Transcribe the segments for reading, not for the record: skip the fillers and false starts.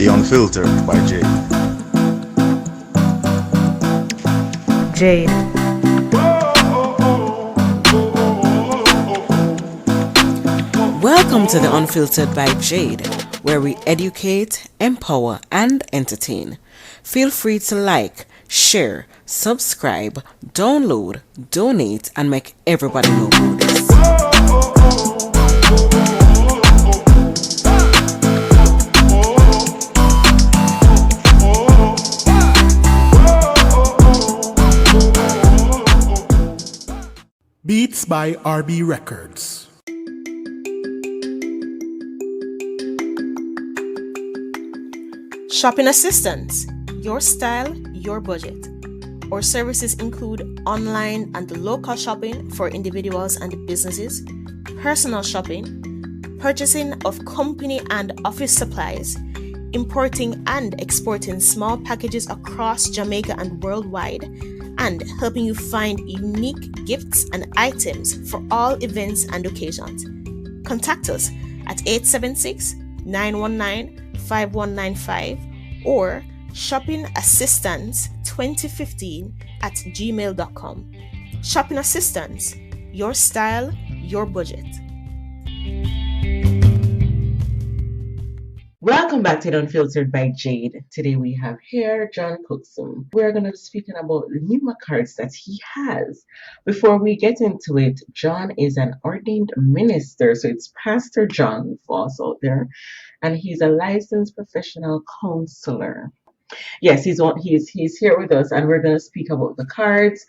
The Unfiltered by Jade. Jade. Welcome to The Unfiltered by Jade, where we educate, empower, and entertain. Feel free to like, share, subscribe, download, donate, and make everybody know about this. Beats by RB Records. Shopping assistance, your style, your budget. Our services include online and local shopping for individuals and businesses, personal shopping, purchasing of company and office supplies, importing and exporting small packages across Jamaica and worldwide, and helping you find unique gifts and items for all events and occasions. Contact us at 876-919-5195 or shoppingassistance2015@gmail.com. Shopping Assistance, your style, your budget. Welcome back to The Unfiltered by Jade. Today we have here John Coaxum. We're going to be speaking about the Pneuma Cards that he has. Before we get into it, John is an ordained minister, so it's Pastor John for us out there, and he's a licensed professional counselor. Yes, he's here with us, and we're going to speak about the cards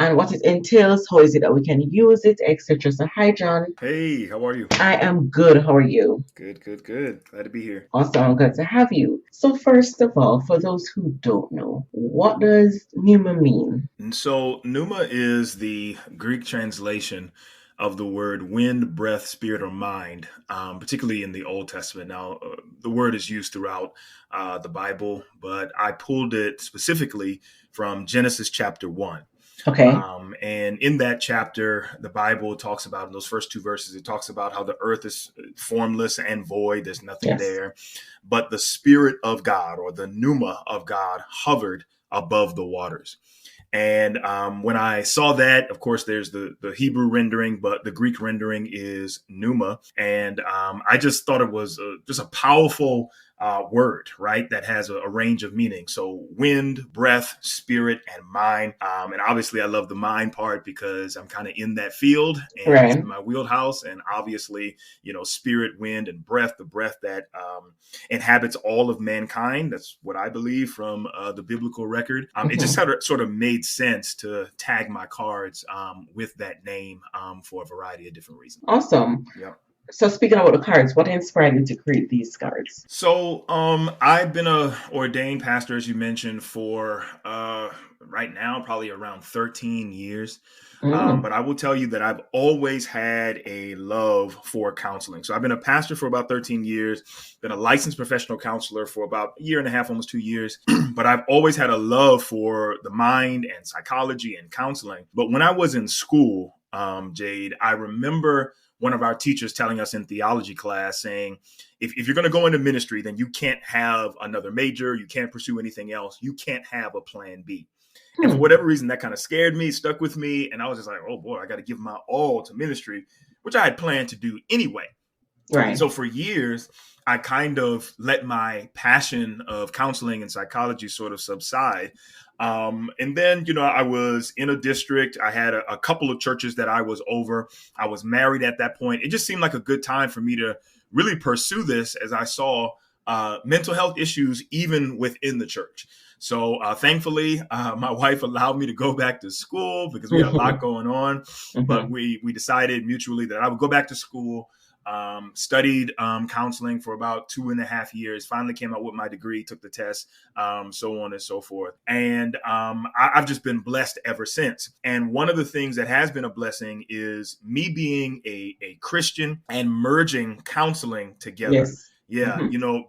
and what it entails, how is it that we can use it, etc. So hi, John. Hey, how are you? I am good. How are you? Good. Glad to be here. Awesome. I'm glad to have you. So first of all, for those who don't know, what does pneuma mean? And so pneuma is the Greek translation of the word wind, breath, spirit, or mind, particularly in the Old Testament. Now, the word is used throughout the Bible, but I pulled it specifically from Genesis chapter 1. Okay. And in that chapter, the Bible talks about, in those first two verses, it talks about how the earth is formless and void. There's nothing there. But the Spirit of God, or the pneuma of God, hovered above the waters. And when I saw that, of course, there's the Hebrew rendering, but the Greek rendering is pneuma. And I just thought it was just a powerful word, right? That has a range of meaning. So wind, breath, spirit, and mind. And obviously I love the mind part because I'm kind of in that field and it's in my wheelhouse. And obviously, spirit, wind, and breath, the breath that inhabits all of mankind. That's what I believe from the biblical record. It just sort of made sense to tag my cards with that name for a variety of different reasons. Awesome. Yeah. So speaking about the cards, what inspired you to create these cards? So I've been a ordained pastor, as you mentioned, for right now, probably around 13 years. But I will tell you that I've always had a love for counseling. So I've been a pastor for about 13 years, been a licensed professional counselor for about a year and a half, almost 2 years. But I've always had a love for the mind and psychology and counseling. But when I was in school, Jade, I remember one of our teachers telling us in theology class saying, if you're going to go into ministry, then you can't have another major. You can't pursue anything else. You can't have a plan B. And for whatever reason, that kind of scared me, stuck with me. And I was just like, oh, boy, I got to give my all to ministry, which I had planned to do anyway. Right. And so for years, I kind of let my passion of counseling and psychology sort of subside. And then, I was in a district. I had a couple of churches that I was over. I was married at that point. It just seemed like a good time for me to really pursue this as I saw mental health issues even within the church. So thankfully, my wife allowed me to go back to school because we had a lot going on. But we decided mutually that I would go back to school. Studied counseling for about 2.5 years, finally came out with my degree, took the test, so on and so forth. And I've just been blessed ever since. And one of the things that has been a blessing is me being a Christian and merging counseling together. Yes. Yeah,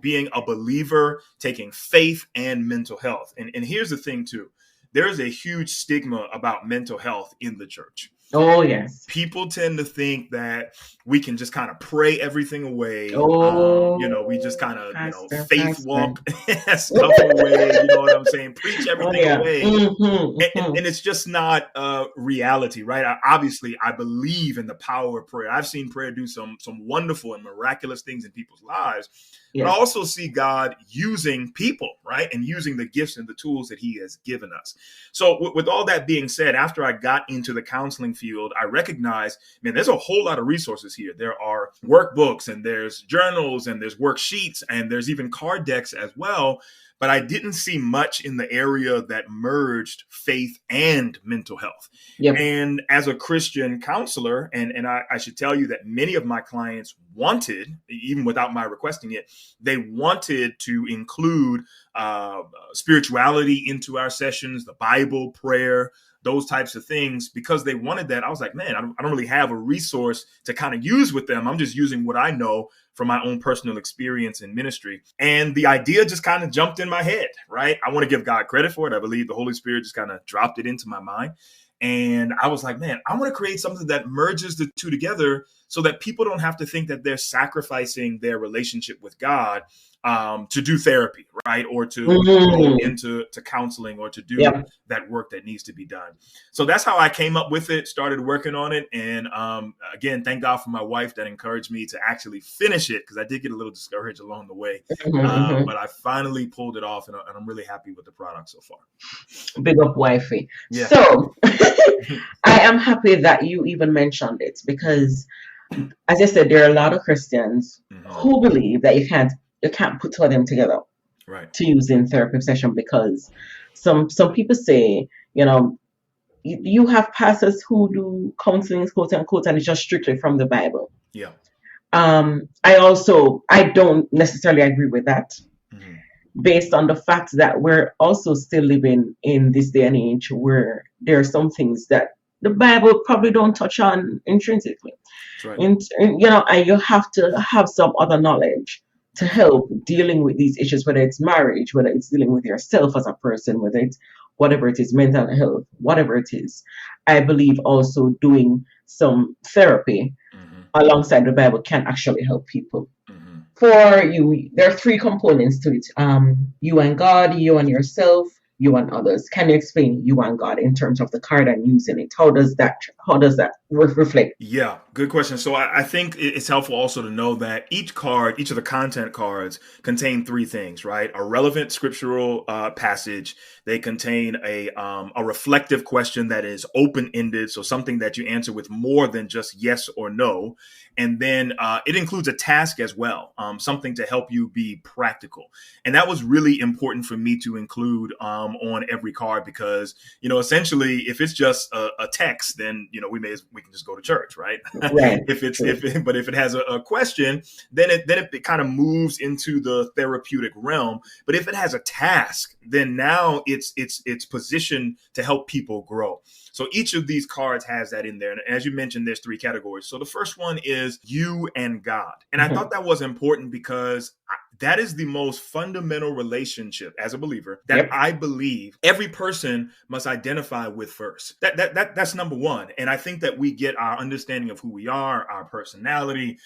being a believer, taking faith and mental health. And here's the thing, too. There is a huge stigma about mental health in the church. Oh, yes. People tend to think that we can just kind of pray everything away. We just kind of, faith Pastor. walk stuff away. You know what I'm saying? Preach Oh, everything yeah. away. Mm-hmm. And it's just not reality, right? Obviously, I believe in the power of prayer. I've seen prayer do some wonderful and miraculous things in people's lives. Yes. But I also see God using people, right? And using the gifts and the tools that he has given us. So with all that being said, after I got into the counseling field, I recognized, man, there's a whole lot of resources here. There are workbooks and there's journals and there's worksheets and there's even card decks as well. But I didn't see much in the area that merged faith and mental health. Yep. And as a Christian counselor, and I should tell you that many of my clients wanted, even without my requesting it, they wanted to include spirituality into our sessions, the Bible, prayer, those types of things, because they wanted that. I was like, man, I don't really have a resource to kind of use with them. I'm just using what I know from my own personal experience in ministry. And the idea just kind of jumped in my head, right? I want to give God credit for it. I believe the Holy Spirit just kind of dropped it into my mind. And I was like, man, I want to create something that merges the two together so that people don't have to think that they're sacrificing their relationship with God to do therapy, right? Or to go into counseling or to do that work that needs to be done. So that's how I came up with it, started working on it. And again, thank God for my wife that encouraged me to actually finish it, because I did get a little discouraged along the way. But I finally pulled it off, and I'm really happy with the product so far. Big up, wifey. Yeah. So I am happy that you even mentioned it, because as I said, there are a lot of Christians who believe that you can't put two of them together, right, to use in therapy session, because some people say, you have pastors who do counseling, quote unquote, and it's just strictly from the Bible. Yeah. I don't necessarily agree with that, based on the fact that we're also still living in this day and age where there are some things that the Bible probably don't touch on intrinsically. Right. And you have to have some other knowledge to help dealing with these issues, whether it's marriage, whether it's dealing with yourself as a person, whether it's whatever it is, mental health, whatever it is. I believe also doing some therapy alongside the Bible can actually help people. For you, there are three components to it. You and God, you and yourself, you and others. Can you explain you and God in terms of the card and using it? How does that reflect? Yeah, good question. So I think it's helpful also to know that each of the content cards contain three things, right? A relevant scriptural passage. They contain a reflective question that is open-ended, so something that you answer with more than just yes or no. And then it includes a task as well, something to help you be practical. And that was really important for me to include on every card, because, essentially, if it's just a text, then, we can just go to church, right? Right. But if it has a question, then it kind of moves into the therapeutic realm. But if it has a task, then now it's positioned to help people grow. So each of these cards has that in there. And as you mentioned, there's three categories. So the first one is you and God. And I thought that was important because that is the most fundamental relationship as a believer that I believe every person must identify with first. That's number one. And I think that we get our understanding of who we are, our personality,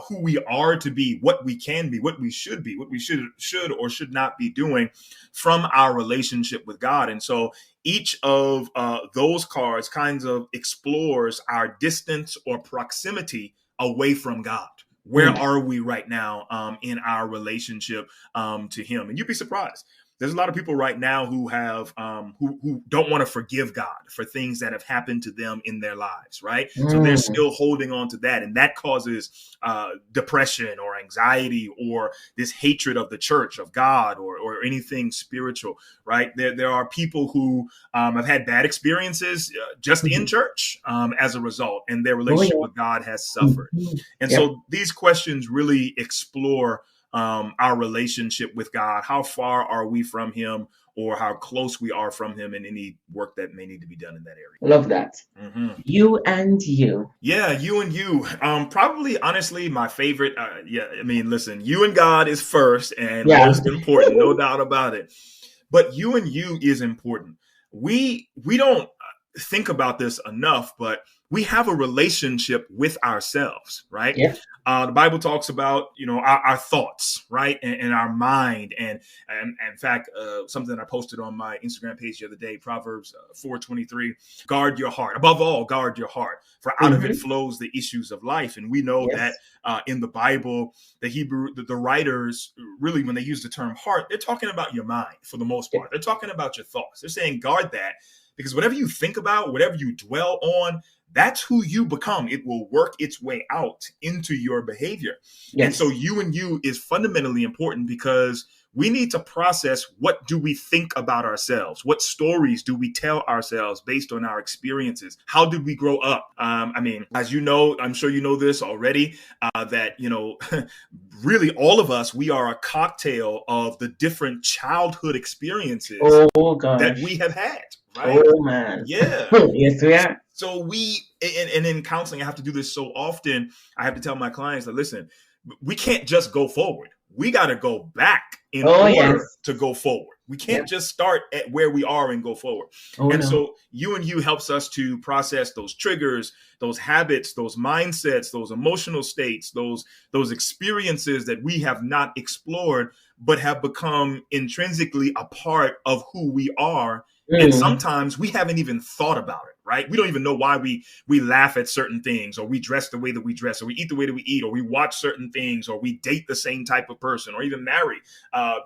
who we are to be, what we can be, what we should be, what we should or should not be doing from our relationship with God. And so each of those cards kinds of explores our distance or proximity away from God. Where are we right now in our relationship to him? And you'd be surprised. There's a lot of people right now who have who don't want to forgive God for things that have happened to them in their lives, right? So they're still holding on to that, and that causes depression or anxiety or this hatred of the church, of God, or anything spiritual, right? There are people who have had bad experiences just in church as a result, and their relationship with God has suffered. And so these questions really explore our relationship with God. How far are we from him, or how close we are from him, and any work that may need to be done in that area. Love that. You and you. Yeah, you and you. Probably, honestly, my favorite. Listen, you and God is first and most important, no doubt about it. But you and you is important. We don't think about this enough, but we have a relationship with ourselves, right? Yeah. The Bible talks about, our thoughts, right? And our mind. And in fact, something I posted on my Instagram page the other day, Proverbs 4:23, guard your heart. Above all, guard your heart, for out of it flows the issues of life. And we know that in the Bible, the writers really, when they use the term heart, they're talking about your mind for the most part. They're talking about your thoughts. They're saying guard that, because whatever you think about, whatever you dwell on, that's who you become. It will work its way out into your behavior. Yes. And so you is fundamentally important, because we need to process, what do we think about ourselves? What stories do we tell ourselves based on our experiences? How did we grow up? As you know, I'm sure you know this already, that, really all of us, we are a cocktail of the different childhood experiences that we have had. Right? Oh, man. Yeah. Yes, we are. So and in counseling, I have to do this so often. I have to tell my clients that, listen, we can't just go forward. We got to go back in order to go forward. We can't just start at where we are and go forward. So you helps us to process those triggers, those habits, those mindsets, those emotional states, those experiences that we have not explored, but have become intrinsically a part of who we are. And sometimes we haven't even thought about it, right? We don't even know why we laugh at certain things, or we dress the way that we dress, or we eat the way that we eat, or we watch certain things, or we date the same type of person, or even marry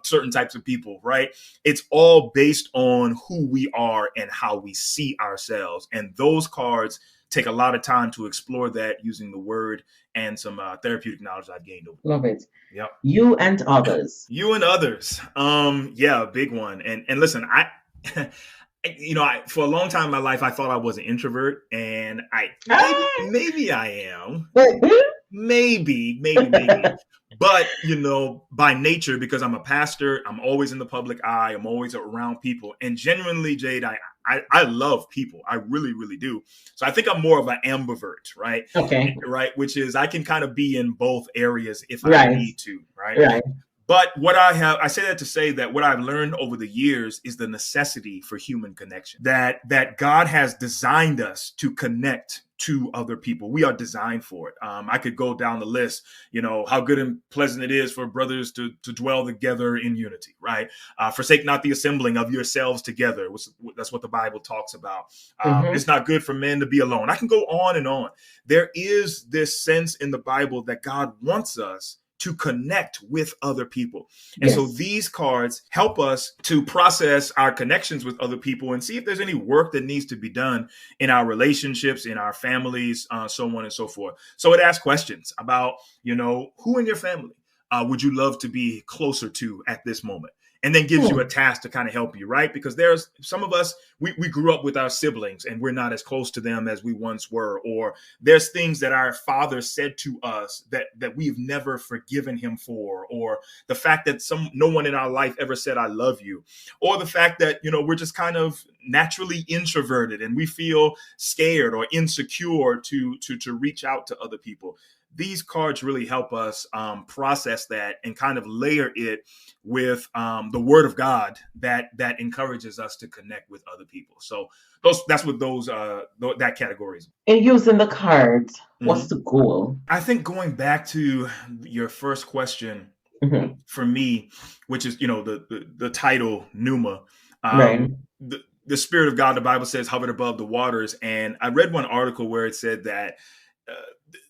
certain types of people, right? It's all based on who we are and how we see ourselves. And those cards take a lot of time to explore that, using the word and some therapeutic knowledge I've gained over. Love it. Yep. You and others. You and others. A big one. And listen, for a long time in my life, I thought I was an introvert, and maybe I am. Maybe. But, by nature, because I'm a pastor, I'm always in the public eye. I'm always around people. And genuinely, Jade, I love people. I really, really do. So I think I'm more of an ambivert, right? Okay. Right. Which is, I can kind of be in both areas if I need to. Right. But I say that to say that what I've learned over the years is the necessity for human connection, that God has designed us to connect to other people. We are designed for it. I could go down the list, how good and pleasant it is for brothers to dwell together in unity, right? Forsake not the assembling of yourselves together. That's what the Bible talks about. It's not good for men to be alone. I can go on and on. There is this sense in the Bible that God wants us to connect with other people. And so these cards help us to process our connections with other people and see if there's any work that needs to be done in our relationships, in our families, so on and so forth. So it asks questions about, who in your family would you love to be closer to at this moment? And then gives you a task to kind of help you, right? Because there's some of us, we grew up with our siblings and we're not as close to them as we once were. Or there's things that our father said to us that we've never forgiven him for. Or the fact that no one in our life ever said, I love you. Or the fact that, we're just kind of naturally introverted and we feel scared or insecure to reach out to other people. These cards really help us process that and kind of layer it with the Word of God that encourages us to connect with other people. So that's what that category is. And using the cards, what's the goal? I think going back to your first question for me, which is the title Pneuma, the Spirit of God, the Bible says, hovered above the waters, and I read one article where it said that.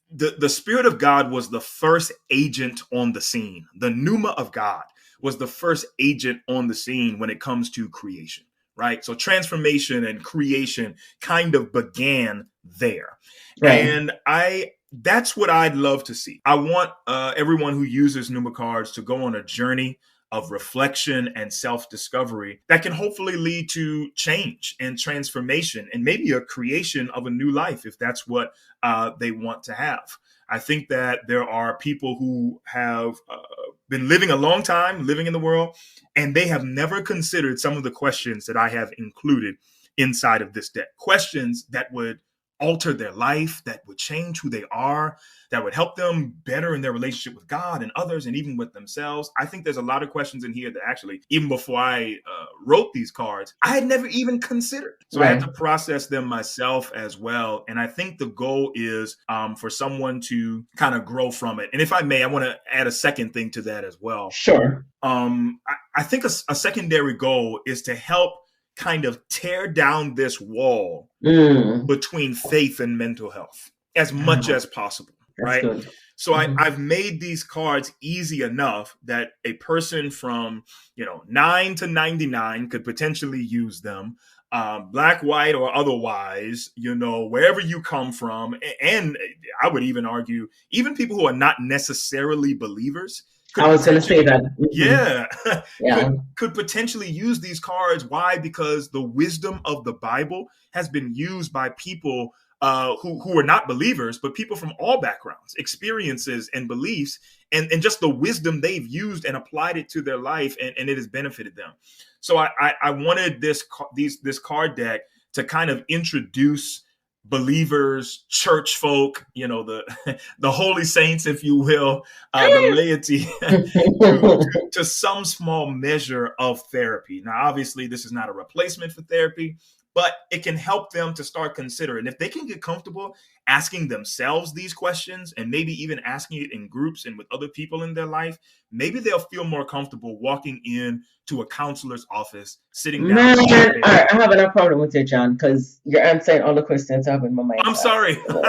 The Spirit of God was the first agent on the scene. The Pneuma of God was the first agent on the scene when it comes to creation, right? So transformation and creation kind of began there. Right. And that's what I'd love to see. I want everyone who uses Pneuma cards to go on a journey of reflection and self-discovery that can hopefully lead to change and transformation and maybe a creation of a new life if that's what they want to have. I think that there are people who have been living a long time, living in the world, and they have never considered some of the questions that I have included inside of this deck. Questions that would alter their life, that would change who they are, that would help them better in their relationship with God and others and even with themselves. I think there's a lot of questions in here that actually, even before I wrote these cards, I had never even considered. So I had to process them myself as well. And I think the goal is for someone to kind of grow from it. And if I may, I want to add a second thing to that as well. Sure. I think a secondary goal is to help kind of tear down this wall between faith and mental health as much as possible. Right. Good. So I've made these cards easy enough that a person from, 9 to 99 could potentially use them. Black, white, or otherwise, wherever you come from. And I would even argue, even people who are not necessarily believers. I was going to say that. Yeah. Could potentially use these cards. Why? Because the wisdom of the Bible has been used by people who are not believers, but people from all backgrounds, experiences, and beliefs, and just the wisdom they've used and applied it to their life, and it has benefited them. So I wanted this card deck to kind of introduce believers, church folk, the holy saints, if you will, the laity, to some small measure of therapy. Now, obviously, this is not a replacement for therapy, but it can help them to start considering. If they can get comfortable asking themselves these questions and maybe even asking it in groups and with other people in their life, maybe they'll feel more comfortable walking in to a counselor's office, sitting down. All right, I have no problem with you, John, because you're answering all the questions I have in my mind. I'm sorry. Because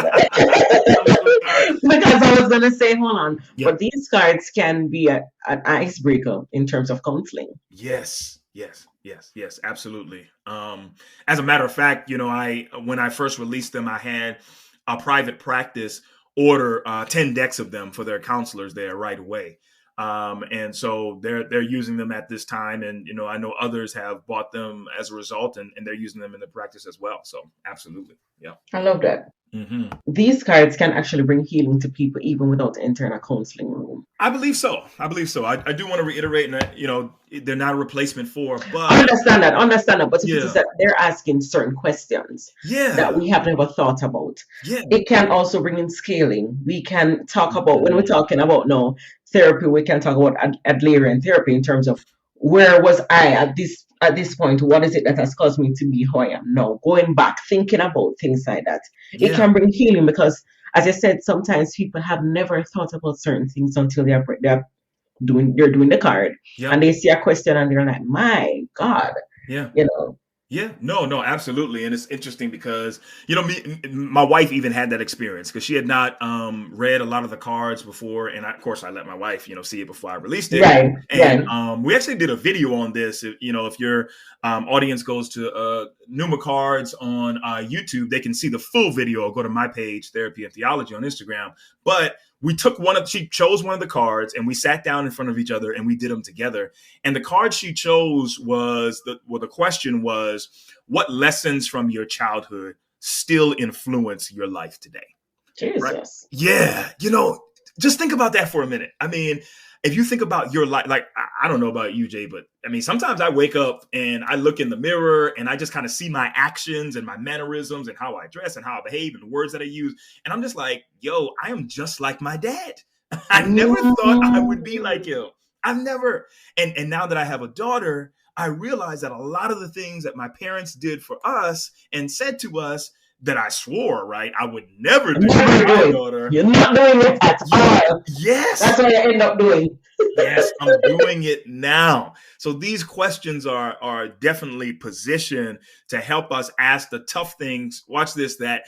I was going to say, hold on, but these cards can be an icebreaker in terms of counseling. Yes, absolutely. As a matter of fact, when I first released them, I had a private practice order 10 decks of them for their counselors there right away. And so they're using them at this time. And, I know others have bought them as a result, and they're using them in the practice as well. So absolutely. Yeah. I love that. Mm-hmm. These cards can actually bring healing to people even without entering a counseling room. I believe so. I do want to reiterate that, they're not a replacement for, but I understand that. But it's that they're asking certain questions that we have never thought about. Yeah. It can also bring in scaling. We can talk about, when we're talking about therapy, we can talk about Adlerian therapy in terms of where was I at this point? What is it that has caused me to be who I am now? Going back, thinking about things like that. It can bring healing because, as I said, sometimes people have never thought about certain things until they're doing the card and they see a question and they're like, my God. Yeah. Yeah, no, absolutely. And it's interesting because, my wife even had that experience because she had not read a lot of the cards before. And of course, I let my wife, see it before I released it. Right. And we actually did a video on this. If your audience goes to Pneuma Cards on YouTube, they can see the full video or go to my page, Therapy and Theology on Instagram. But we took she chose one of the cards and we sat down in front of each other and we did them together. And the card she chose was the question was, what lessons from your childhood still influence your life today? Jesus. Right? Yeah. Just think about that for a minute. I mean, if you think about your life, like, I don't know about you, Jay, but I mean, sometimes I wake up and I look in the mirror and I just kind of see my actions and my mannerisms and how I dress and how I behave and the words that I use. And I'm just like, yo, I am just like my dad. I never thought I would be like him. I've never. And now that I have a daughter, I realize that a lot of the things that my parents did for us and said to us that I swore, right, I would never do for my daughter. You're not doing it at all. Yes. That's what you end up doing. Yes, I'm doing it now. So these questions are definitely positioned to help us ask the tough things. Watch this, that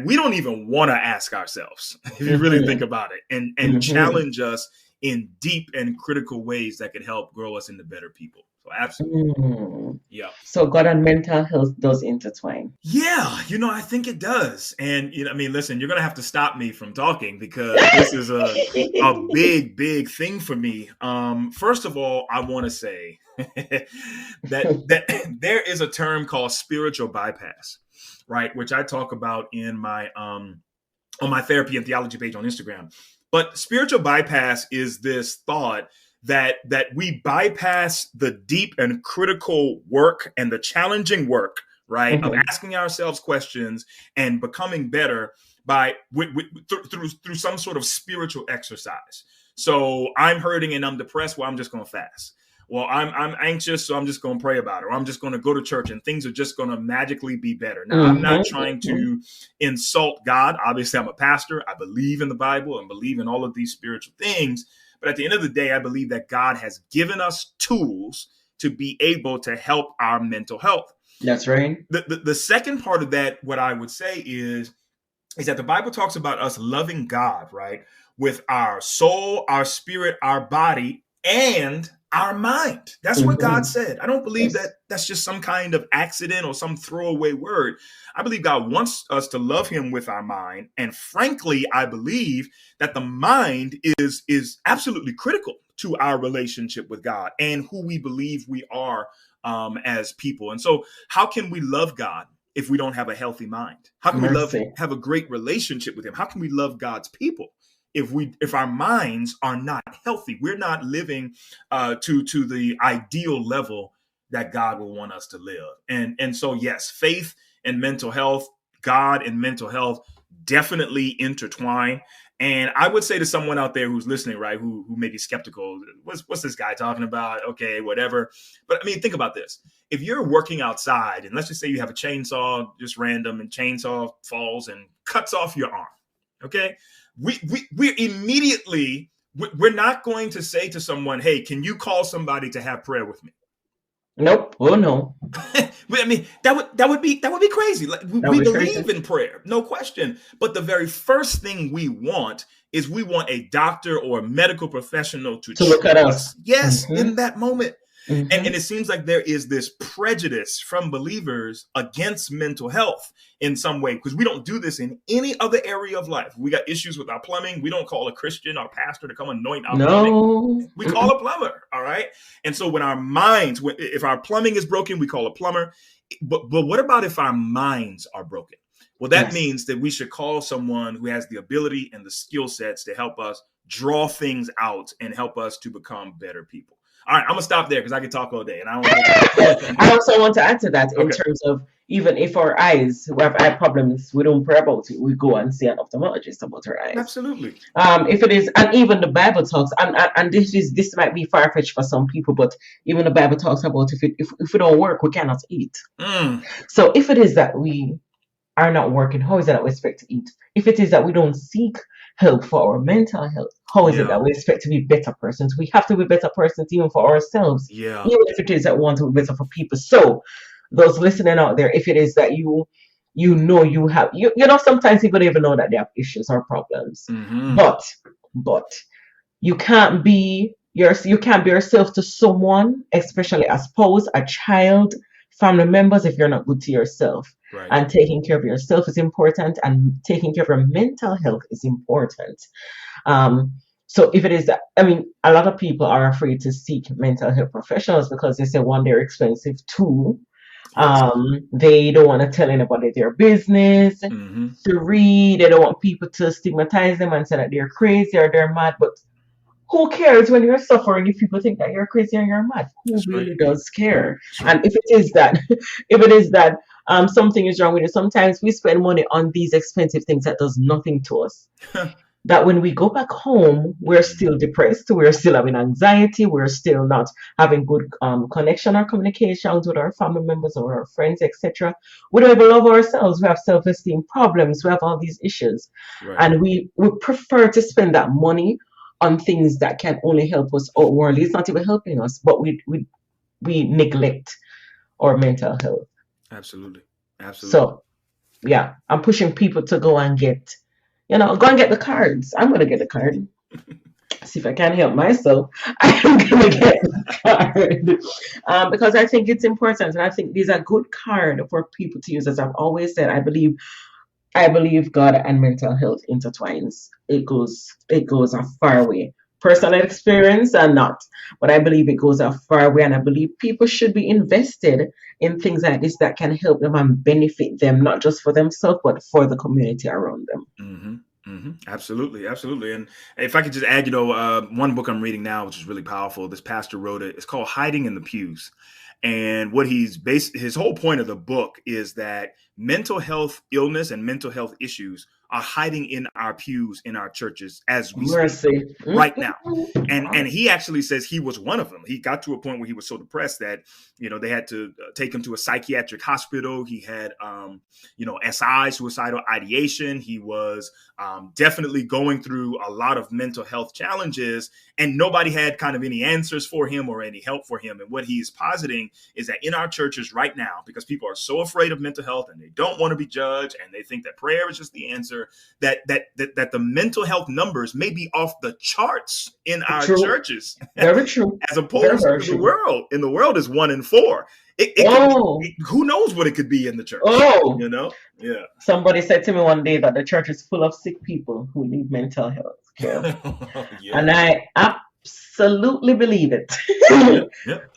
we don't even want to ask ourselves, if you really think about it, and challenge us in deep and critical ways that could help grow us into better people. So absolutely. Yeah. So God and mental health does intertwine. Yeah. I think it does. And, listen, you're going to have to stop me from talking because this is a big, big thing for me. First of all, I want to say that there is a term called spiritual bypass, right? Which I talk about in my, on my Therapy and Theology page on Instagram. But spiritual bypass is this thought that we bypass the deep and critical work and the challenging work, right, of asking ourselves questions and becoming better through some sort of spiritual exercise. So I'm hurting and I'm depressed. Well, I'm just going to fast. Well, I'm anxious, so I'm just going to pray about it. Or I'm just going to go to church and things are just going to magically be better. Now, I'm not trying to insult God. Obviously, I'm a pastor. I believe in the Bible and believe in all of these spiritual things. But at the end of the day, I believe that God has given us tools to be able to help our mental health. That's right. The second part of that, what I would say is that the Bible talks about us loving God, right? With our soul, our spirit, our body, and our mind. That's what God said. I don't believe that that's just some kind of accident or some throwaway word. I believe God wants us to love him with our mind. And frankly, I believe that the mind is absolutely critical to our relationship with God and who we believe we are as people. And so how can we love God if we don't have a healthy mind? How can we have a great relationship with him? How can we love God's people if our minds are not healthy? We're not living to the ideal level that God will want us to live. And so, yes, faith and mental health, God and mental health definitely intertwine. And I would say to someone out there who's listening, right, who may be skeptical, what's this guy talking about? Okay, whatever. But I mean, think about this. If you're working outside and let's just say you have a chainsaw, just random, and chainsaw falls and cuts off your arm. Okay. We're immediately, we're not going to say to someone, hey, can you call somebody to have prayer with me? Nope. Oh no. I mean, that would be crazy. Like we believe in prayer, no question. But the very first thing we want is we want a doctor or a medical professional to look at us. Yes, in that moment. And it seems like there is this prejudice from believers against mental health in some way, because we don't do this in any other area of life. We got issues with our plumbing. We don't call a Christian or pastor to come anoint our plumbing. We call a plumber. All right. And so when our minds, if our plumbing is broken, we call a plumber. But what about if our minds are broken? Well, that means that we should call someone who has the ability and the skill sets to help us draw things out and help us to become better people. All right, I'm going to stop there because I could talk all day. And I also want to add to that in terms of even if our eyes, who have eye problems, we don't pray about it. We go and see an ophthalmologist about our eyes. Absolutely. If it is, and even the Bible talks, and this might be far-fetched for some people, but even the Bible talks about if we don't work, we cannot eat. So if it is that we are not working, how is it that we expect to eat? If it is that we don't seek help for our mental health, how is it that we expect to be better persons? We have to be better persons even for ourselves, even if it is that we want to be better for people. So those listening out there, if it is that you know you have, you know, sometimes people don't even know that they have issues or problems, but you can't be yourself to someone, especially a spouse, a child, family members, if you're not good to yourself. Right. And taking care of yourself is important, and taking care of your mental health is important. So if it is that, I mean, a lot of people are afraid to seek mental health professionals because they say, one, they're expensive. Two, they don't want to tell anybody their business. Three, they don't want people to stigmatize them and say that they're crazy or they're mad. But who cares when you're suffering if people think that you're crazy or you're mad? Who really does care? And if it is that, something is wrong with it, sometimes we spend money on these expensive things that does nothing to us. That when we go back home, we're still depressed, we're still having anxiety, we're still not having good connection or communications with our family members or our friends, etc. We don't even love ourselves. We have self-esteem problems. We have all these issues. Right. And we prefer to spend that money on things that can only help us outwardly. It's not even helping us, but we neglect our mental health. Absolutely. So, yeah, I'm pushing people to go and get the cards. I'm going to get the card. See if I can help myself. I'm going to get the card because I think it's important, and I think these are good cards for people to use. As I've always said, I believe God and mental health intertwines. It goes a far way. Personal experience or not, but I believe it goes a far way, and I believe people should be invested in things like this that can help them and benefit them, not just for themselves, but for the community around them. Absolutely. And if I could just add, one book I'm reading now, which is really powerful. This pastor wrote it. It's called Hiding in the Pews. And what his whole point of the book is that mental health illness and mental health issues are hiding in our pews in our churches as we speak right now. And he actually says he was one of them. He got to a point where he was so depressed that, they had to take him to a psychiatric hospital. He had, SI, suicidal ideation. He was definitely going through a lot of mental health challenges, and nobody had kind of any answers for him or any help for him. And what he's positing is that in our churches right now, because people are so afraid of mental health and they don't want to be judged and they think that prayer is just the answer, that the mental health numbers may be off the charts in our churches. Very true. As opposed to the world. In the world is 1 in 4. Who knows what it could be in the church? Yeah. Somebody said to me one day that the church is full of sick people who need mental health care. Yeah. And I absolutely believe it.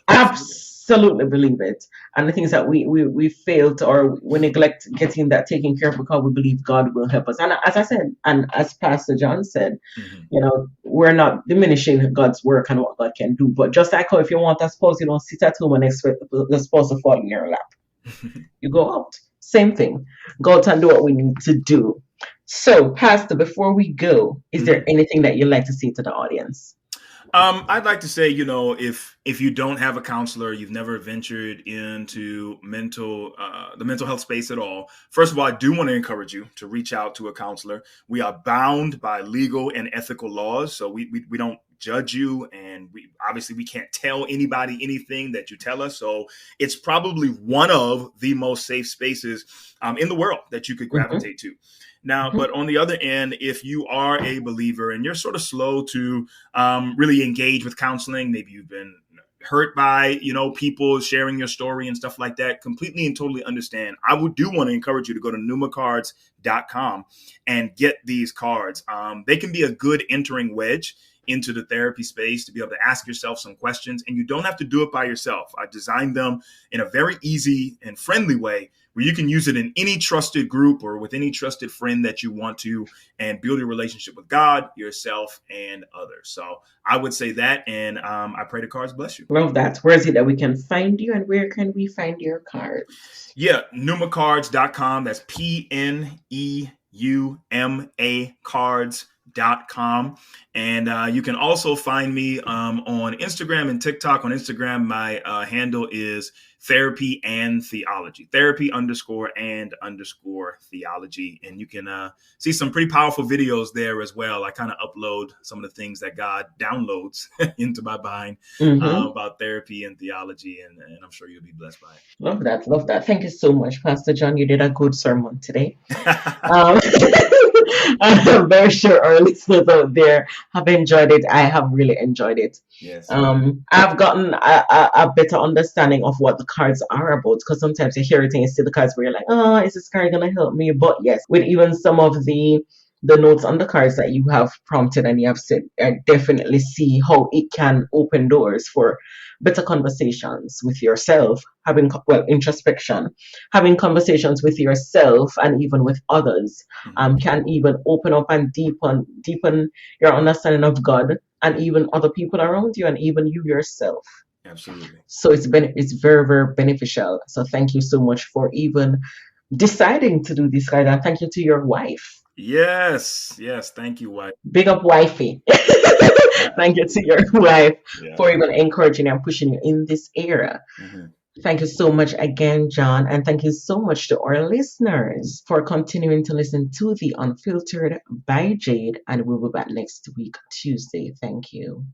Absolutely believe it. And the things that we failed or we neglect getting that taken care of because we believe God will help us. And as I said, and as Pastor John said, we're not diminishing God's work and what God can do. But just like how if you want a spouse, you don't sit at home and expect the spouse to fall in your lap. You go out. Same thing. Go out and do what we need to do. So, Pastor, before we go, is there anything that you'd like to say to the audience? I'd like to say, if you don't have a counselor, you've never ventured into the mental health space at all. First of all, I do want to encourage you to reach out to a counselor. We are bound by legal and ethical laws, so we don't judge you, and we can't tell anybody anything that you tell us. So it's probably one of the most safe spaces in the world that you could gravitate to. Now, but on the other end, if you are a believer and you're sort of slow to really engage with counseling, maybe you've been hurt by, people sharing your story and stuff like that, completely and totally understand. I do want to encourage you to go to pneumacards.com and get these cards. They can be a good entering wedge into the therapy space to be able to ask yourself some questions, and you don't have to do it by yourself. I designed them in a very easy and friendly way where you can use it in any trusted group or with any trusted friend that you want to, and build a relationship with God, yourself, and others. So I would say that, and I pray the cards bless you. Love that. Where is it that we can find you, and where can we find your cards? Yeah, pneumacards.com. That's PNEUMA cards.com. And you can also find me on Instagram and TikTok. On Instagram, my handle is therapy and theology, therapy_and_theology. And you can see some pretty powerful videos there as well. I kind of upload some of the things that God downloads into my mind about therapy and theology. And I'm sure you'll be blessed by it. Love that. Love that. Thank you so much, Pastor John. You did a good sermon today. I'm very sure our listeners out there have enjoyed it. I have really enjoyed it. Yes. I've gotten a better understanding of what the cards are about, because sometimes you hear it and you see the cards where you're like, oh, is this card going to help me? But yes, with even some of the notes on the cards that you have prompted and you have said, I definitely see how it can open doors for better conversations with yourself, introspection, having conversations with yourself and even with others, can even open up and deepen your understanding of God and even other people around you and even you yourself. Absolutely. So it's very, very beneficial. So thank you so much for even deciding to do this, guys, and thank you to your wife. Yes. Thank you, wife. Big up, wifey. Thank you to your wife for even encouraging and pushing you in this era. Thank you so much again, John. And thank you so much to our listeners for continuing to listen to The Unfiltered by Jade. And we'll be back next week, Tuesday. Thank you.